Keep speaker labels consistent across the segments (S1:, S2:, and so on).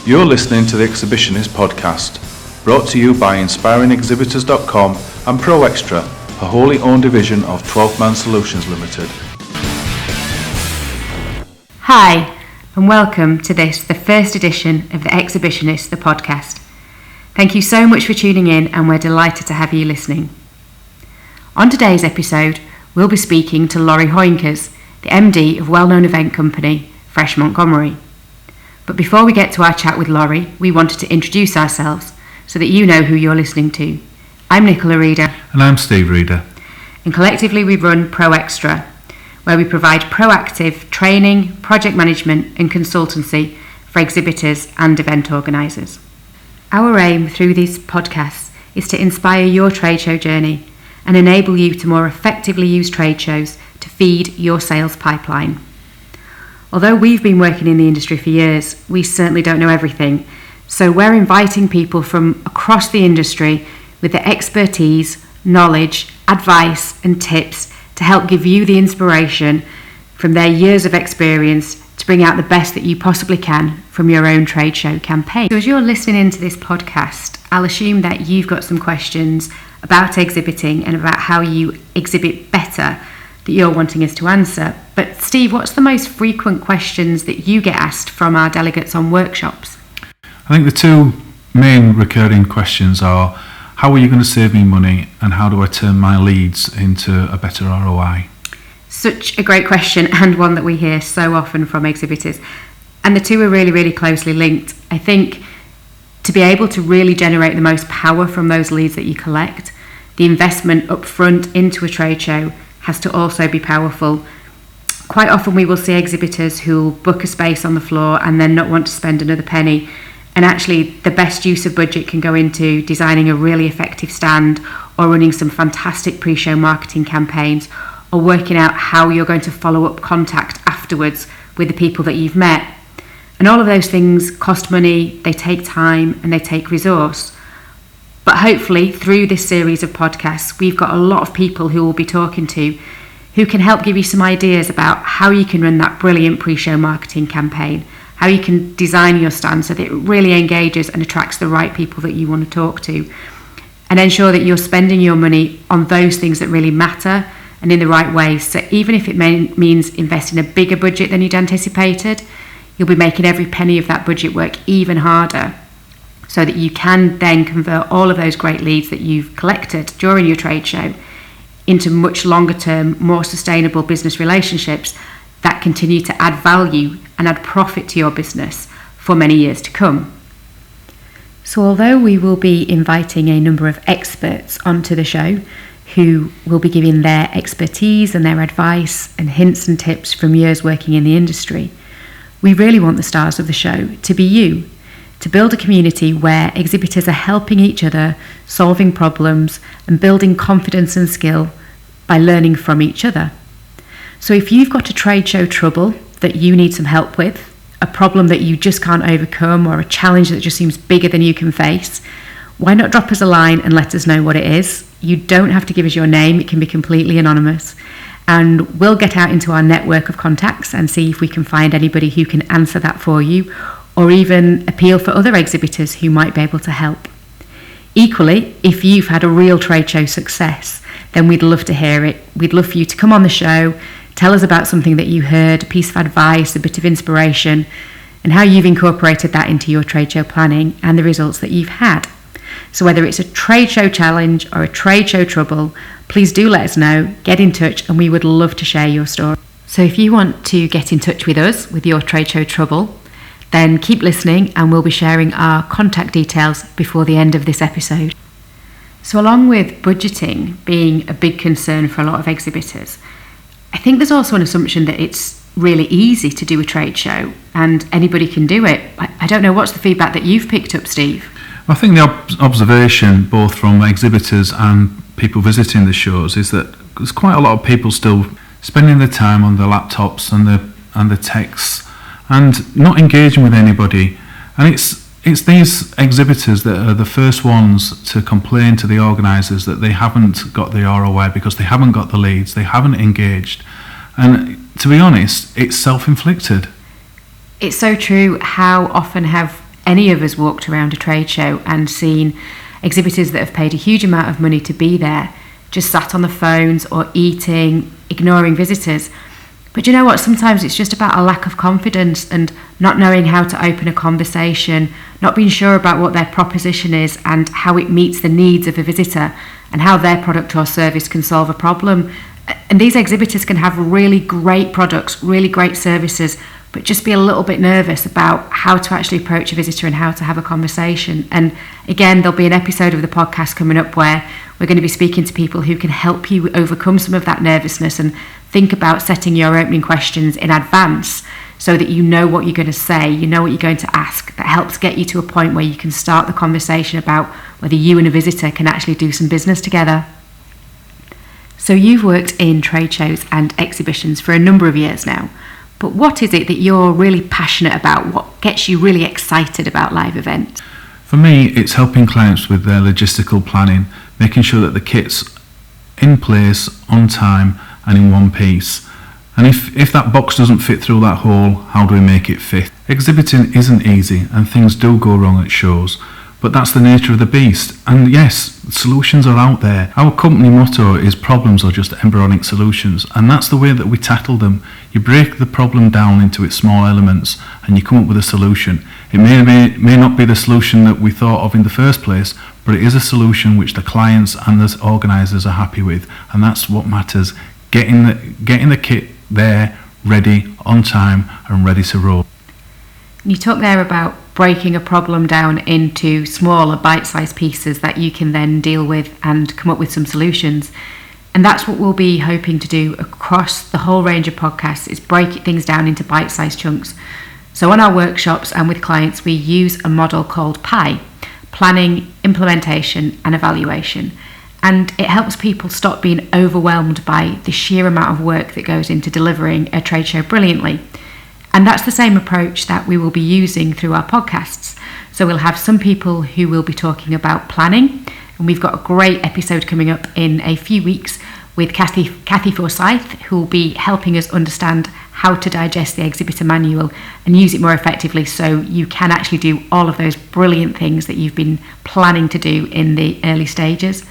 S1: You're listening to the Exhibitionist podcast, brought to you by inspiringexhibitors.com and Pro Extra, a wholly owned division of 12 Man Solutions Limited.
S2: Hi, and welcome to the first edition of the Exhibitionist, the podcast. Thank you so much for tuning in, and we're delighted to have you listening. On today's episode, we'll be speaking to Laurie Hoinkes, the MD of well-known event company Fresh Montgomary. But before we get to our chat with Laurie, we wanted to introduce ourselves so that you know who you're listening to. I'm Nicola Reader.
S3: And I'm Steve Reader.
S2: And collectively we run Pro Extra, where we provide proactive training, project management and consultancy for exhibitors and event organisers. Our aim through these podcasts is to inspire your trade show journey and enable you to more effectively use trade shows to feed your sales pipeline. Although we've been working in the industry for years, we certainly don't know everything. So we're inviting people from across the industry with the expertise, knowledge, advice and tips to help give you the inspiration from their years of experience to bring out the best that you possibly can from your own trade show campaign. So as you're listening into this podcast, I'll assume that you've got some questions about exhibiting and about how you exhibit better that you're wanting us to answer. But Steve, what's the most frequent questions that you get asked from our delegates on workshops?
S3: I think the two main recurring questions are, how are you going to save me money, and how do I turn my leads into a better ROI?
S2: Such a great question, and one that we hear so often from exhibitors. And the two are really, really closely linked. I think to be able to really generate the most power from those leads that you collect, the investment up front into a trade show has to also be powerful. Quite often we will see exhibitors who'll book a space on the floor and then not want to spend another penny. And actually the best use of budget can go into designing a really effective stand, or running some fantastic pre-show marketing campaigns, or working out how you're going to follow up contact afterwards with the people that you've met. And all of those things cost money, they take time and they take resource. But hopefully through this series of podcasts, we've got a lot of people who we'll be talking to who can help give you some ideas about how you can run that brilliant pre-show marketing campaign, how you can design your stand so that it really engages and attracts the right people that you want to talk to, and ensure that you're spending your money on those things that really matter and in the right way. So even if it means investing a bigger budget than you'd anticipated, you'll be making every penny of that budget work even harder, so that you can then convert all of those great leads that you've collected during your trade show into much longer term, more sustainable business relationships that continue to add value and add profit to your business for many years to come. So although we will be inviting a number of experts onto the show who will be giving their expertise and their advice and hints and tips from years working in the industry, we really want the stars of the show to be you, to build a community where exhibitors are helping each other, solving problems and building confidence and skill by learning from each other. So if you've got a trade show trouble that you need some help with, a problem that you just can't overcome, or a challenge that just seems bigger than you can face, why not drop us a line and let us know what it is? You don't have to give us your name, it can be completely anonymous. And we'll get out into our network of contacts and see if we can find anybody who can answer that for you, or even appeal for other exhibitors who might be able to help. Equally, if you've had a real trade show success, then we'd love to hear it. We'd love for you to come on the show, tell us about something that you heard, a piece of advice, a bit of inspiration, and how you've incorporated that into your trade show planning and the results that you've had. So whether it's a trade show challenge or a trade show trouble, please do let us know, get in touch, and we would love to share your story. So if you want to get in touch with us with your trade show trouble, then keep listening and we'll be sharing our contact details before the end of this episode. So along with budgeting being a big concern for a lot of exhibitors, I think there's also an assumption that it's really easy to do a trade show and anybody can do it. I don't know, what's the feedback that you've picked up, Steve?
S3: I think the observation both from exhibitors and people visiting the shows is that there's quite a lot of people still spending their time on their laptops and the texts and not engaging with anybody. And it's these exhibitors that are the first ones to complain to the organisers that they haven't got the ROI because they haven't got the leads, they haven't engaged. And to be honest, it's self-inflicted.
S2: It's so true. How often have any of us walked around a trade show and seen exhibitors that have paid a huge amount of money to be there, just sat on the phones or eating, ignoring visitors. But you know what? Sometimes it's just about a lack of confidence and not knowing how to open a conversation, not being sure about what their proposition is and how it meets the needs of a visitor and how their product or service can solve a problem. And these exhibitors can have really great products, really great services, but just be a little bit nervous about how to actually approach a visitor and how to have a conversation. And again, there'll be an episode of the podcast coming up where we're going to be speaking to people who can help you overcome some of that nervousness and think about setting your opening questions in advance so that you know what you're going to say, you know what you're going to ask. That helps get you to a point where you can start the conversation about whether you and a visitor can actually do some business together. So you've worked in trade shows and exhibitions for a number of years now, but what is it that you're really passionate about? What gets you really excited about live events?
S3: For me, it's helping clients with their logistical planning, making sure that the kit's in place, on time, and in one piece. And if that box doesn't fit through that hole, how do we make it fit? Exhibiting isn't easy, and things do go wrong at shows, but that's the nature of the beast. And yes, solutions are out there. Our company motto is problems are just embryonic solutions, and that's the way that we tackle them. You break the problem down into its small elements and you come up with a solution. It may not be the solution that we thought of in the first place, but it is a solution which the clients and the organisers are happy with, and that's what matters. Getting the kit there, ready, on time and ready to roll.
S2: You talk there about breaking a problem down into smaller bite-sized pieces that you can then deal with and come up with some solutions. And that's what we'll be hoping to do across the whole range of podcasts, is break things down into bite-sized chunks. So on our workshops and with clients, we use a model called PI, Planning, Implementation and Evaluation. And it helps people stop being overwhelmed by the sheer amount of work that goes into delivering a trade show brilliantly. And that's the same approach that we will be using through our podcasts. So we'll have some people who will be talking about planning, and we've got a great episode coming up in a few weeks with Kathy Forsyth, who will be helping us understand how to digest the exhibitor manual and use it more effectively so you can actually do all of those brilliant things that you've been planning to do in the early stages.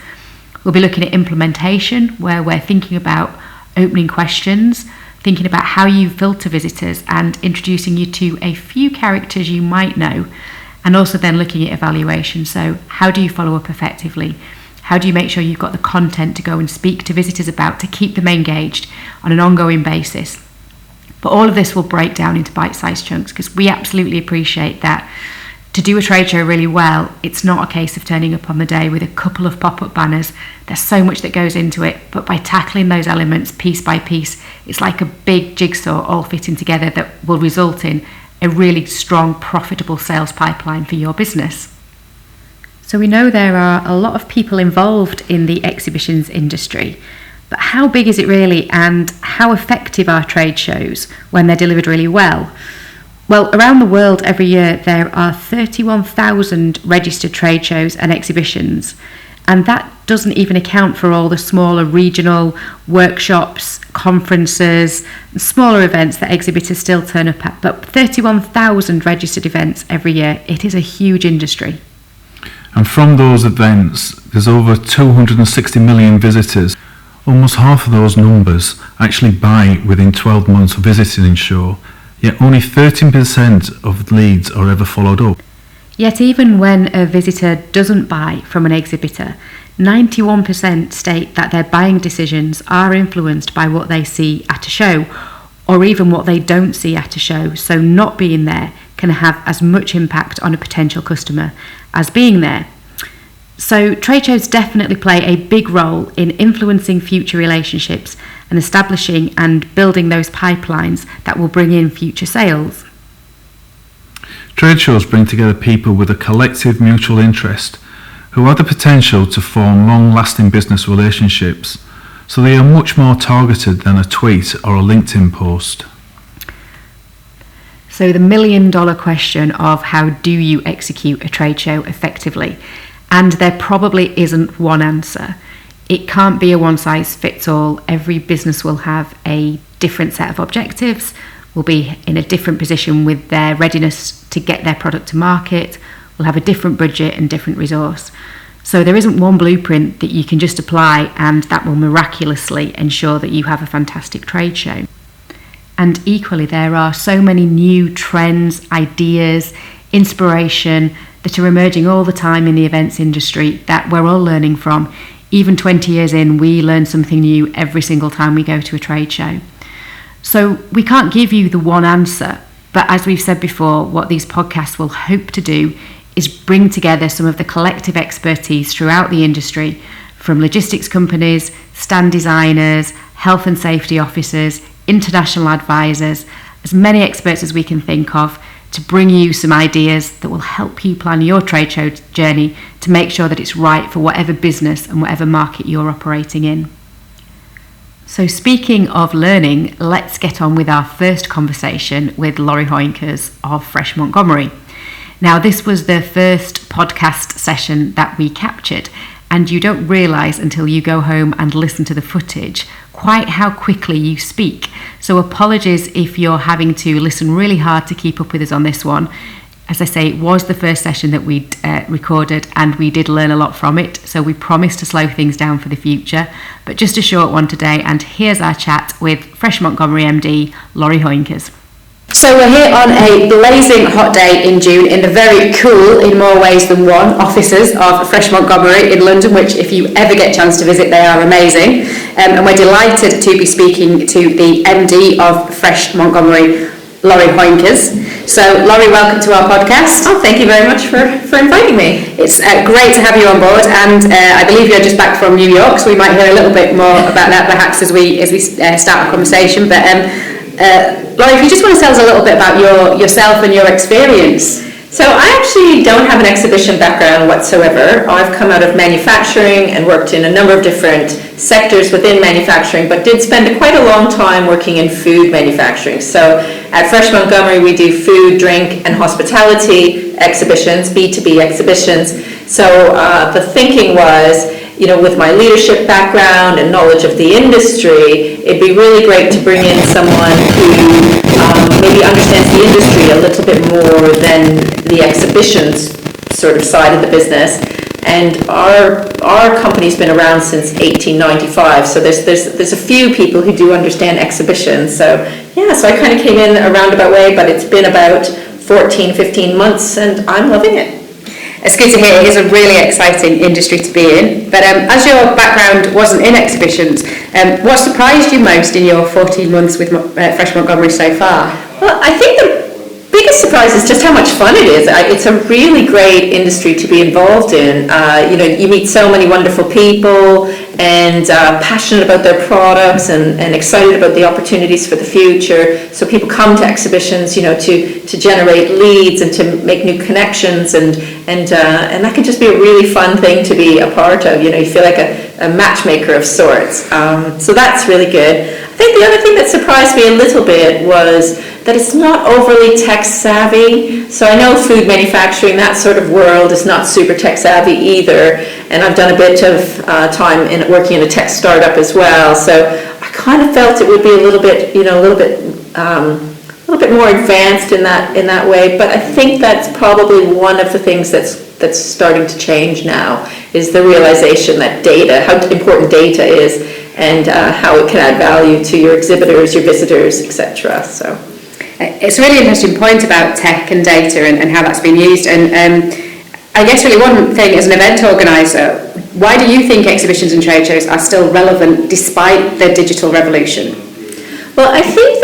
S2: We'll be looking at implementation, where we're thinking about opening questions, thinking about how you filter visitors and introducing you to a few characters you might know, and also then looking at evaluation. So how do you follow up effectively? How do you make sure you've got the content to go and speak to visitors about to keep them engaged on an ongoing basis? But all of this will break down into bite-sized chunks, because we absolutely appreciate that to do a trade show really well, it's not a case of turning up on the day with a couple of pop-up banners. There's so much that goes into it, but by tackling those elements piece by piece, it's like a big jigsaw all fitting together that will result in a really strong, profitable sales pipeline for your business. So we know there are a lot of people involved in the exhibitions industry, but how big is it really, and how effective are trade shows when they're delivered really well? Well, around the world every year there are 31,000 registered trade shows and exhibitions, and that doesn't even account for all the smaller regional workshops, conferences, and smaller events that exhibitors still turn up at. But 31,000 registered events every year, it is a huge industry.
S3: And from those events, there's over 260 million visitors. Almost half of those numbers actually buy within 12 months of visiting a show, yet only 13% of leads are ever followed up.
S2: Yet even when a visitor doesn't buy from an exhibitor, 91% state that their buying decisions are influenced by what they see at a show, or even what they don't see at a show. So not being there can have as much impact on a potential customer as being there. So trade shows definitely play a big role in influencing future relationships and establishing and building those pipelines that will bring in future sales.
S3: Trade shows bring together people with a collective mutual interest who have the potential to form long-lasting business relationships, so they are much more targeted than a tweet or a LinkedIn post.
S2: So the million-dollar question of how do you execute a trade show effectively? And there probably isn't one answer. It can't be a one-size-fits-all. Every business will have a different set of objectives, will be in a different position with their readiness to get their product to market, will have a different budget and different resource. So there isn't one blueprint that you can just apply and that will miraculously ensure that you have a fantastic trade show. And equally, there are so many new trends, ideas, inspiration that are emerging all the time in the events industry that we're all learning from. Even 20 years in, we learn something new every single time we go to a trade show. So we can't give you the one answer, but as we've said before, what these podcasts will hope to do is bring together some of the collective expertise throughout the industry, from logistics companies, stand designers, health and safety officers, international advisors, as many experts as we can think of, to bring you some ideas that will help you plan your trade show journey to make sure that it's right for whatever business and whatever market you're operating in. So speaking of learning, let's get on with our first conversation with Laurie Hoinkes of Fresh Montgomary. Now, this was the first podcast session that we captured, and you don't realise until you go home and listen to the footage quite how quickly you speak. So apologies if you're having to listen really hard to keep up with us on this one. As I say, it was the first session that we'd recorded, and we did learn a lot from it, so we promised to slow things down for the future. But just a short one today, and here's our chat with Fresh Montgomery MD, Laurie Hoinkes.
S4: So we're here on a blazing hot day in June in the very cool, in more ways than one, offices of Fresh Montgomery in London, which if you ever get a chance to visit, they are amazing. And we're delighted to be speaking to the MD of Fresh Montgomery, Laurie Hoinkes. So Laurie, welcome to our podcast.
S5: Oh, thank you very much for inviting me.
S4: It's great to have you on board, and I believe you're just back from New York, so we might hear a little bit more about that perhaps as we start our conversation. But Laurie, if you just want to tell us a little bit about yourself and your experience.
S5: So I actually don't have an exhibition background whatsoever. I've come out of manufacturing and worked in a number of different sectors within manufacturing, but did spend quite a long time working in food manufacturing. So at Fresh Montgomery, we do food, drink, and hospitality exhibitions, B2B exhibitions. So the thinking was, with my leadership background and knowledge of the industry, it'd be really great to bring in someone who maybe understands the industry a little bit more than the exhibitions sort of side of the business. And our company's been around since 1895, so there's a few people who do understand exhibitions. So I kind of came in a roundabout way, but it's been about 14-15 months, and I'm loving it.
S4: It's good to hear. It is a really exciting industry to be in. But as your background wasn't in exhibitions, what surprised you most in your 14 months with Fresh Montgomery so far?
S5: Well, I think the biggest surprise is just how much fun it is. It's a really great industry to be involved in. You meet so many wonderful people and passionate about their products and excited about the opportunities for the future. So people come to exhibitions, to generate leads and to make new connections, and that can just be a really fun thing to be a part of. You feel like a matchmaker of sorts. So that's really good. I think the other thing that surprised me a little bit was that it's not overly tech savvy. So I know food manufacturing, that sort of world, is not super tech savvy either. And I've done a bit of time in working in a tech startup as well. So I kind of felt it would be a little bit more advanced in that way. But I think that's probably one of the things that's starting to change now, is the realization that data, how important data is, and how it can add value to your exhibitors, your visitors, etc. So
S4: it's a really interesting point about tech and data and how that's been used. And I guess really one thing as an event organizer, why do you think exhibitions and trade shows are still relevant despite the digital revolution?
S5: Well, I think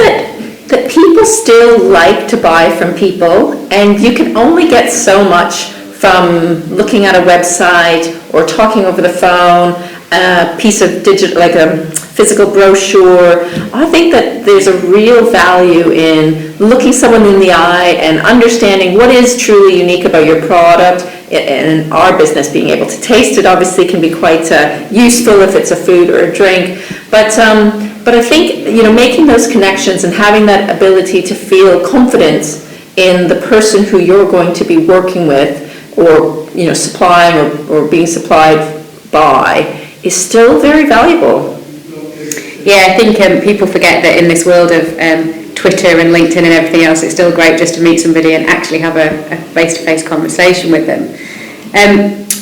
S5: that people still like to buy from people, and you can only get so much from looking at a website or talking over the phone, a piece of digital, like a physical brochure. I think that there's a real value in looking someone in the eye and understanding what is truly unique about your product. And in our business, being able to taste it obviously can be quite useful if it's a food or a drink. But I think making those connections and having that ability to feel confidence in the person who you're going to be working with, or supplying or being supplied by, is still very valuable.
S4: Yeah, I think people forget that in this world of
S2: Twitter and LinkedIn and everything else, it's still great just to meet somebody and actually have a face-to-face conversation with them.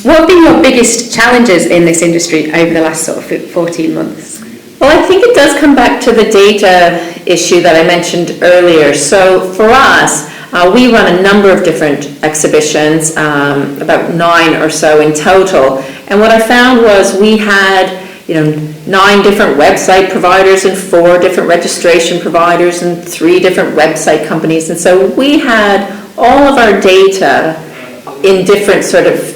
S2: What have been your biggest challenges in this industry over the last sort of 14 months?
S5: Well, I think it does come back to the data issue that I mentioned earlier. So for us, we run a number of different exhibitions, about 9 or so in total. And what I found was we had 9 different website providers and 4 different registration providers and 3 different website companies. And so we had all of our data in different sort of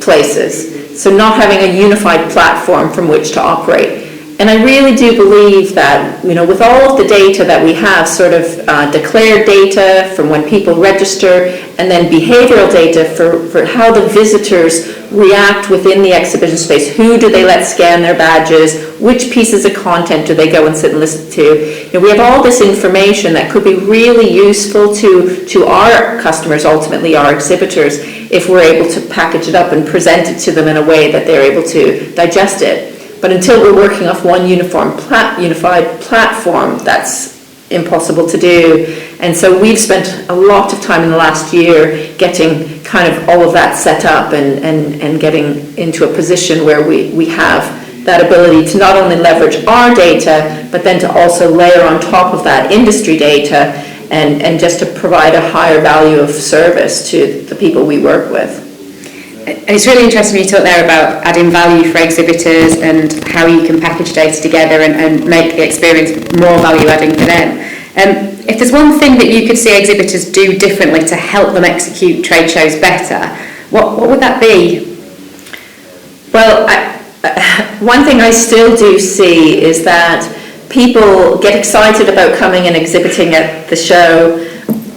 S5: places. So not having a unified platform from which to operate. And I really do believe that, with all of the data that we have, sort of declared data from when people register, and then behavioral data for how the visitors react within the exhibition space. Who do they let scan their badges? Which pieces of content do they go and sit and listen to? We have all this information that could be really useful to our customers, ultimately our exhibitors, if we're able to package it up and present it to them in a way that they're able to digest it. But until we're working off one unified platform, that's impossible to do. And so we've spent a lot of time in the last year getting kind of all of that set up and getting into a position where we have that ability to not only leverage our data, but then to also layer on top of that industry data and just to provide a higher value of service to the people we work with.
S2: And it's really interesting you talk there about adding value for exhibitors and how you can package data together and make the experience more value adding for them. If there's one thing that you could see exhibitors do differently to help them execute trade shows better, what would that be?
S5: Well, one thing I still do see is that people get excited about coming and exhibiting at the show,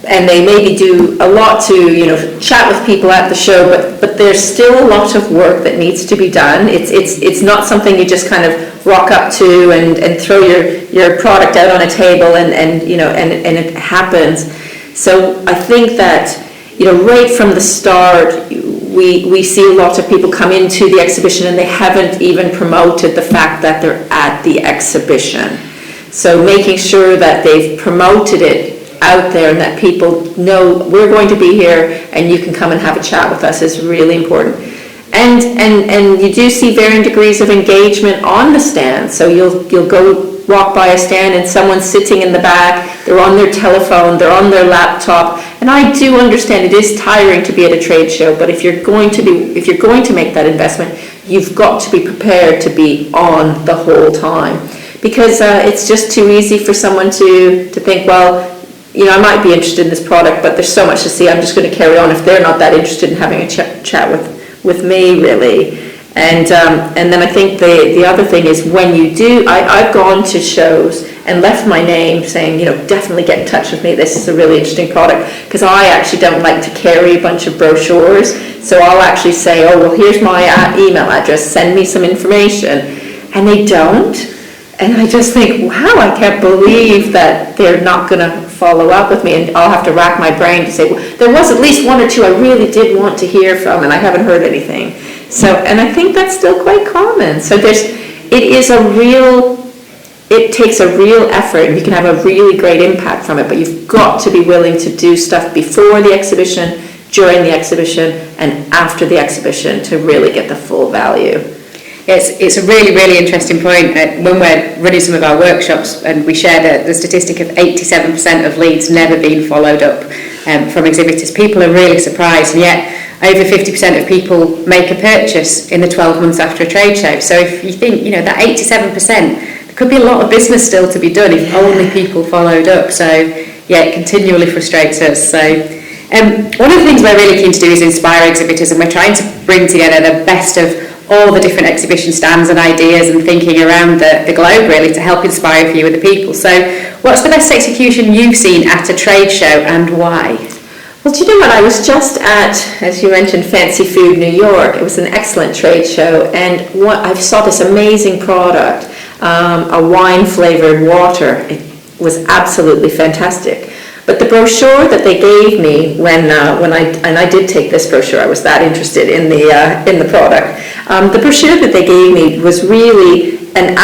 S5: and they maybe do a lot to chat with people at the show, but there's still a lot of work that needs to be done. It's not something you just kind of rock up to and throw your product out on a table and it happens. So I think that right from the start we see a lot of people come into the exhibition and they haven't even promoted the fact that they're at the exhibition. So making sure that they've promoted it out there and that people know we're going to be here and you can come and have a chat with us is really important. And you do see varying degrees of engagement on the stand. So you'll go walk by a stand and someone's sitting in the back, they're on their telephone, they're on their laptop. And I do understand it is tiring to be at a trade show, but if you're going to make that investment, you've got to be prepared to be on the whole time. Because it's just too easy for someone to think, well, I might be interested in this product, but there's so much to see, I'm just going to carry on if they're not that interested in having a chat with me, really. And then I think the other thing is when you do, I've gone to shows and left my name saying, definitely get in touch with me, this is a really interesting product, because I actually don't like to carry a bunch of brochures, so I'll actually say, oh, well, here's my email address, send me some information, and they don't. And I just think, wow, I can't believe that they're not going to follow up with me, and I'll have to rack my brain to say, well, there was at least 1 or 2 I really did want to hear from, and I haven't heard anything. So, and I think that's still quite common. So it takes a real effort, and you can have a really great impact from it, but you've got to be willing to do stuff before the exhibition, during the exhibition, and after the exhibition to really get the full value.
S2: It's a really, really interesting point. When we're running some of our workshops, and we share the statistic of 87% of leads never being followed up from exhibitors, people are really surprised, and yet over 50% of people make a purchase in the 12 months after a trade show. So if you think, that 87%, there could be a lot of business still to be done if only people followed up. So yeah, it continually frustrates us. So one of the things we're really keen to do is inspire exhibitors, and we're trying to bring together the best of all the different exhibition stands and ideas and thinking around the globe, really, to help inspire a few of the people. So what's the best execution you've seen at a trade show, and why?
S5: Well, do you know what? I was just at, as you mentioned, Fancy Food New York. It was an excellent trade show, and I saw this amazing product, a wine-flavored water. It was absolutely fantastic. But the brochure that they gave me when I did take this brochure, I was that interested in the product. The brochure that they gave me was really an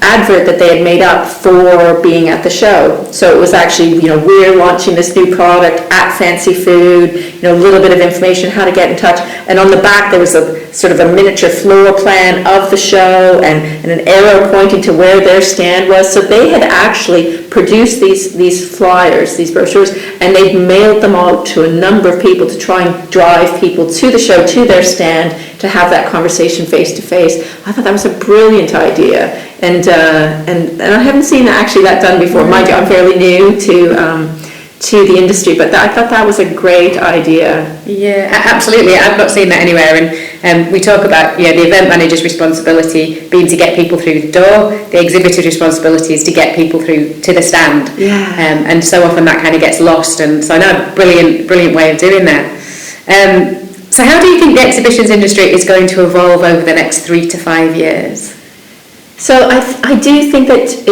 S5: advert that they had made up for being at the show. So it was actually, we're launching this new product at Fancy Food, a little bit of information, how to get in touch. And on the back there was a sort of a miniature floor plan of the show and an arrow pointing to where their stand was. So they had actually produced these flyers, these brochures, and they'd mailed them out to a number of people to try and drive people to the show, to their stand, to have that conversation face to face. I thought that was a brilliant idea, and I haven't seen that done before. Mind you, I'm fairly new to the industry, but I thought that was a great idea.
S2: Yeah, absolutely. I've not seen that anywhere, and we talk about the event manager's responsibility being to get people through the door. The exhibitor's responsibility is to get people through to the stand.
S5: Yeah.
S2: And so often that kind of gets lost, and so I know, brilliant way of doing that. So how do you think the exhibitions industry is going to evolve over the next 3 to 5 years?
S5: So I do think that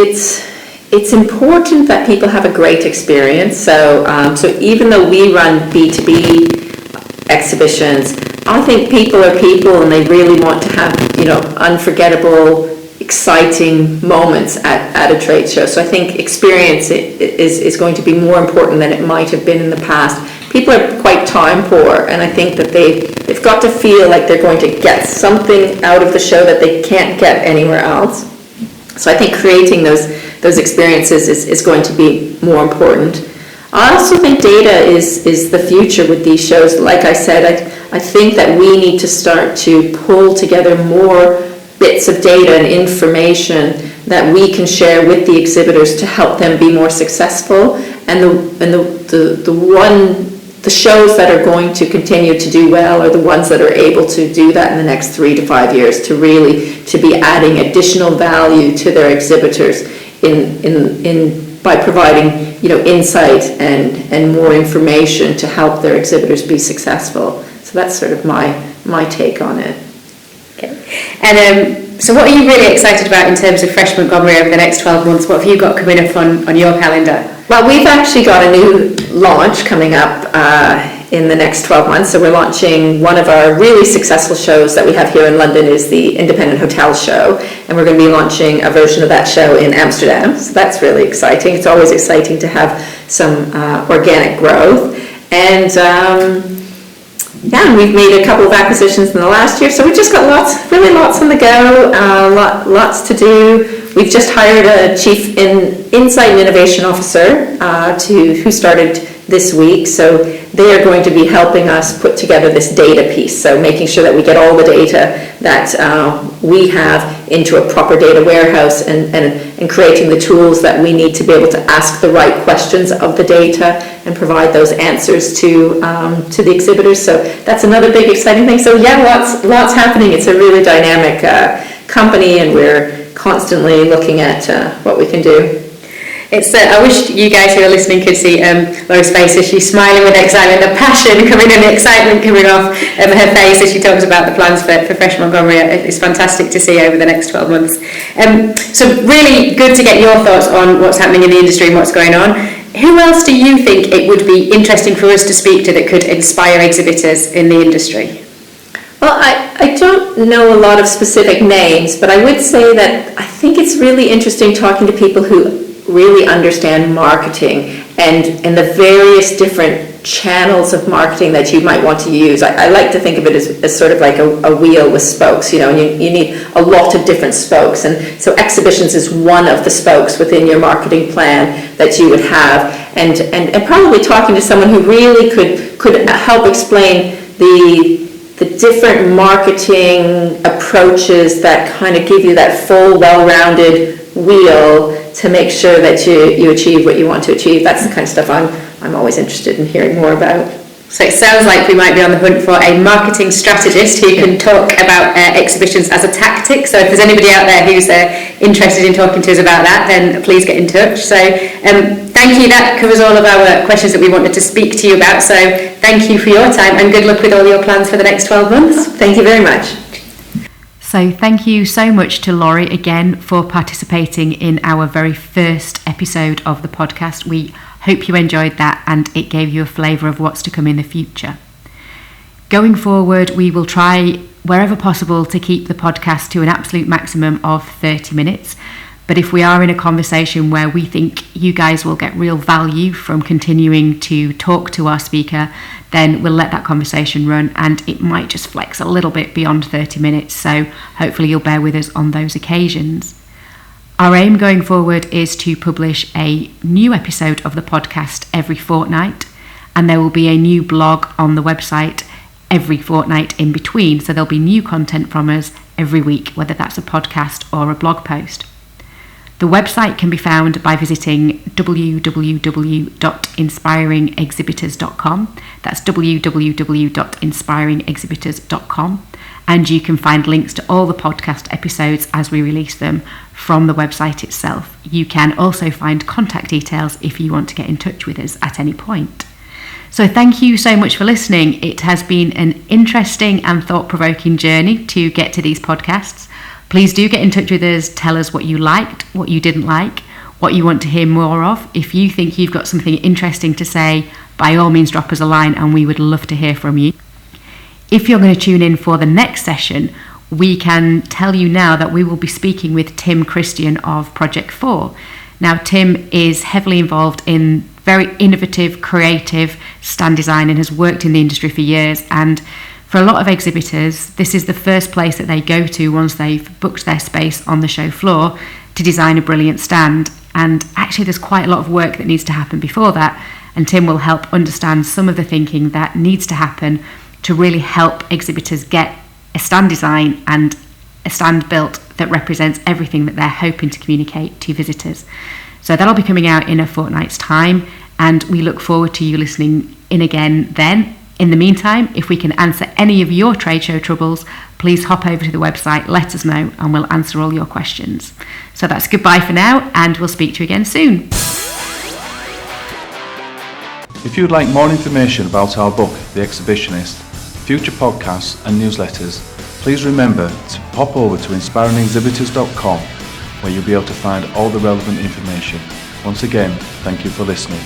S5: it's important that people have a great experience. So even though we run B2B exhibitions, I think people are people, and they really want to have unforgettable, exciting moments at a trade show. So I think experience is going to be more important than it might have been in the past. People are quite time poor, and I think that they've got to feel like they're going to get something out of the show that they can't get anywhere else. So I think creating those experiences is going to be more important. I also think data is the future with these shows. Like I said, I think that we need to start to pull together more bits of data and information that we can share with the exhibitors to help them be more successful. And the shows that are going to continue to do well are the ones that are able to do that in the next 3 to 5 years, to be adding additional value to their exhibitors by providing insight and more information to help their exhibitors be successful. So that's sort of my take on it.
S2: Okay. And so what are you really excited about in terms of Fresh Montgomery over the next 12 months? What have you got coming up on your calendar?
S5: Well, we've actually got a new launch coming up in the next 12 months. So we're launching one of our really successful shows that we have here in London is the Independent Hotel Show. And we're going to be launching a version of that show in Amsterdam. So that's really exciting. It's always exciting to have some organic growth. And we've made a couple of acquisitions in the last year. So we've just got lots on the go, lots to do. We've just hired a Chief Insight and Innovation Officer who started this week. So they are going to be helping us put together this data piece. So making sure that we get all the data that we have into a proper data warehouse and creating the tools that we need to be able to ask the right questions of the data and provide those answers to the exhibitors. So that's another big exciting thing. So lots happening. It's a really dynamic company, and we're constantly looking at what we can do.
S2: I wish you guys who are listening could see Laura's face as she's smiling with excitement, the passion coming and the excitement coming off her face as she talks about the plans for Fresh Montgomery. It's fantastic to see over the next 12 months. So really good to get your thoughts on what's happening in the industry and what's going on. Who else do you think it would be interesting for us to speak to that could inspire exhibitors in the industry?
S5: Well, I don't know a lot of specific names, but I would say that I think it's really interesting talking to people who really understand marketing and the various different channels of marketing that you might want to use. I like to think of it as sort of like a wheel with spokes, and you need a lot of different spokes. And so exhibitions is one of the spokes within your marketing plan that you would have. And probably talking to someone who really could help explain the different marketing approaches that kind of give you that full, well-rounded wheel to make sure that you achieve what you want to achieve. That's the kind of stuff I'm always interested in hearing more about.
S2: So it sounds like we might be on the hunt for a marketing strategist who can talk about exhibitions as a tactic. So if there's anybody out there who's interested in talking to us about that, then please get in touch. So thank you. That covers all of our questions that we wanted to speak to you about. So thank you for your time, and good luck with all your plans for the next 12 months.
S5: Thank you very much.
S2: So thank you so much to Laurie again for participating in our very first episode of the podcast. We hope you enjoyed that and it gave you a flavour of what's to come in the future. Going forward, we will try, wherever possible, to keep the podcast to an absolute maximum of 30 minutes. But if we are in a conversation where we think you guys will get real value from continuing to talk to our speaker, then we'll let that conversation run, and it might just flex a little bit beyond 30 minutes. So hopefully you'll bear with us on those occasions. Our aim going forward is to publish a new episode of the podcast every fortnight, and there will be a new blog on the website every fortnight in between. So there'll be new content from us every week, whether that's a podcast or a blog post. The website can be found by visiting www.inspiringexhibitors.com. That's www.inspiringexhibitors.com. And you can find links to all the podcast episodes as we release them from the website itself. You can also find contact details if you want to get in touch with us at any point. So thank you so much for listening. It has been an interesting and thought-provoking journey to get to these podcasts. Please do get in touch with us. Tell us what you liked, what you didn't like, what you want to hear more of. If you think you've got something interesting to say, by all means drop us a line and we would love to hear from you. If you're going to tune in for the next session, we can tell you now that we will be speaking with Tim Christian of Project 4. Now, Tim is heavily involved in very innovative, creative stand design and has worked in the industry for years. And for a lot of exhibitors, this is the first place that they go to once they've booked their space on the show floor to design a brilliant stand. And actually, there's quite a lot of work that needs to happen before that. And Tim will help understand some of the thinking that needs to happen to really help exhibitors get a stand design and a stand built that represents everything that they're hoping to communicate to visitors. So that'll be coming out in a fortnight's time, and we look forward to you listening in again then. In the meantime, if we can answer any of your trade show troubles, please hop over to the website, let us know, and we'll answer all your questions. So that's goodbye for now, and we'll speak to you again soon.
S1: If you'd like more information about our book, The Exhibitionist, future podcasts and newsletters, please remember to pop over to inspiringexhibitors.com, where you'll be able to find all the relevant information. Once again, thank you for listening.